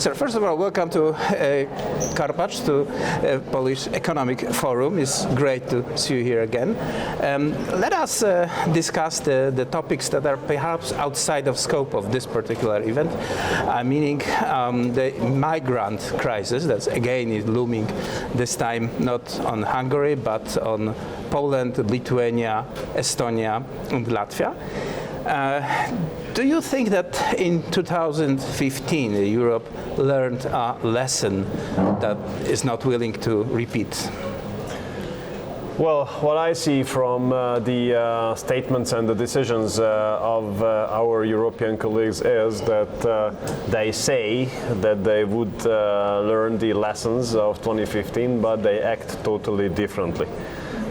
Sir, first of all, welcome to Karpacz, to Polish Economic Forum. It's great to see you here again. Let us discuss the topics that are perhaps outside of scope of this particular event, meaning the migrant crisis that's again is looming, this time not on Hungary but on Poland, Lithuania, Estonia and Latvia. Do you think that in 2015 Europe learned a lesson that is not willing to repeat? Well, what I see from the statements and the decisions of our European colleagues is that they say that they would learn the lessons of 2015, but they act totally differently.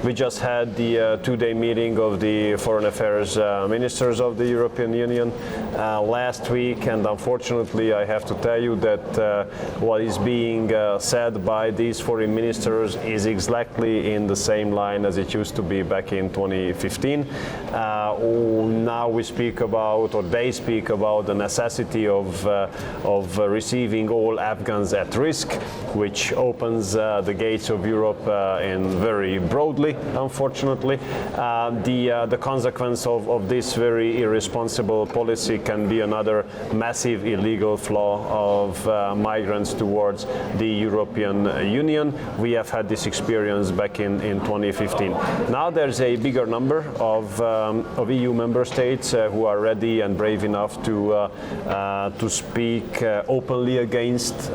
We just had the two-day meeting of the foreign affairs ministers of the European Union last week, and unfortunately I have to tell you that what is being said by these foreign ministers is exactly in the same line as it used to be back in 2015. Now we speak about, or they speak about, the necessity of receiving all Afghans at risk, which opens the gates of Europe in very broadly. Unfortunately, the consequence of this very irresponsible policy can be another massive illegal flow of migrants towards the European Union. We have had this experience back in 2015. Now there's a bigger number of EU member states who are ready and brave enough to speak openly against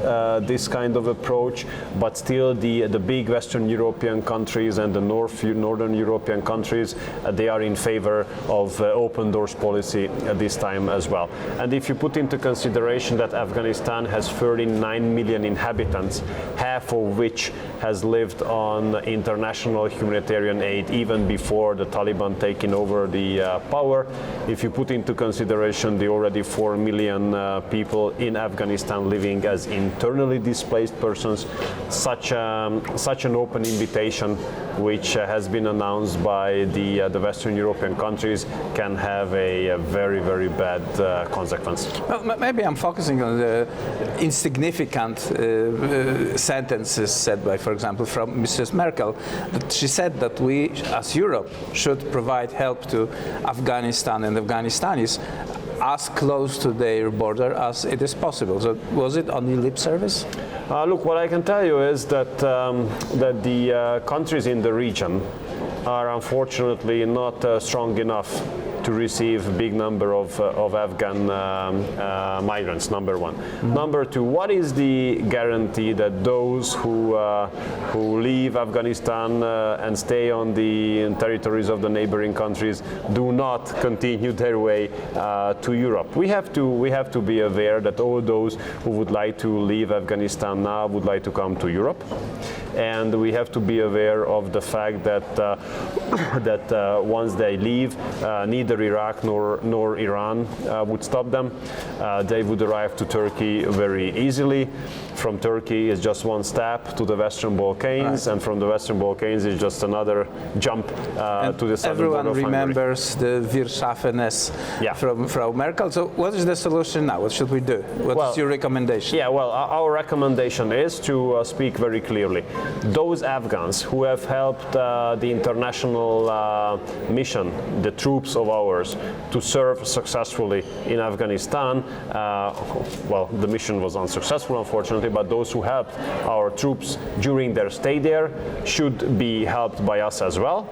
this kind of approach, but still the big Western European countries and the Northern European countries, they are in favor of open doors policy at this time as well. And if you put into consideration that Afghanistan has 39 million inhabitants, half of which has lived on international humanitarian aid even before the Taliban taking over the power, if you put into consideration the already 4 million people in Afghanistan living as internally displaced persons, such an open invitation, which has been announced by the Western European countries, can have a very, very bad consequence. Well, maybe I'm focusing on the insignificant sentences said by, for example, from Mrs. Merkel. That she said that we, as Europe, should provide help to Afghanistan and Afghanistan as close to their border as it is possible. So was it only lip service? Look, what I can tell you is that the countries in the region are unfortunately not strong enough to receive a big number of Afghan migrants, number one. Mm-hmm. Number two, what is the guarantee that those who leave Afghanistan and stay on the territories of the neighboring countries do not continue their way to Europe? We have to be aware that all those who would like to leave Afghanistan now would like to come to Europe. And we have to be aware of the fact that once they leave, neither Iraq nor Iran would stop them. They would arrive to Turkey very easily. From Turkey is just one step to the Western Balkans, right. And from the Western Balkans is just another jump to the southern border of Hungary. Everyone remembers the Wir schaffen es from Frau Merkel. So what is the solution now? What should we do? What is your recommendation? Yeah, well, our recommendation is to speak very clearly. Those Afghans who have helped the international mission, the troops of ours, to serve successfully in Afghanistan, well, the mission was unsuccessful, unfortunately, but those who helped our troops during their stay there should be helped by us as well.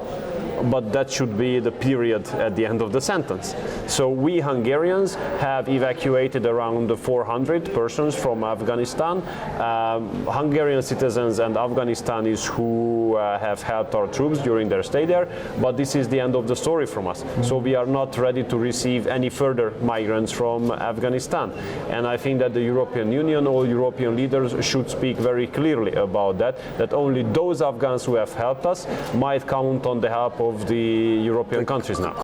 But that should be the period at the end of the sentence. So we Hungarians have evacuated around 400 persons from Afghanistan. Hungarian citizens and Afghanistan who have helped our troops during their stay there, but this is the end of the story from us. So we are not ready to receive any further migrants from Afghanistan. And I think that the European Union, all European leaders should speak very clearly about that only those Afghans who have helped us might count on the help of the European countries now.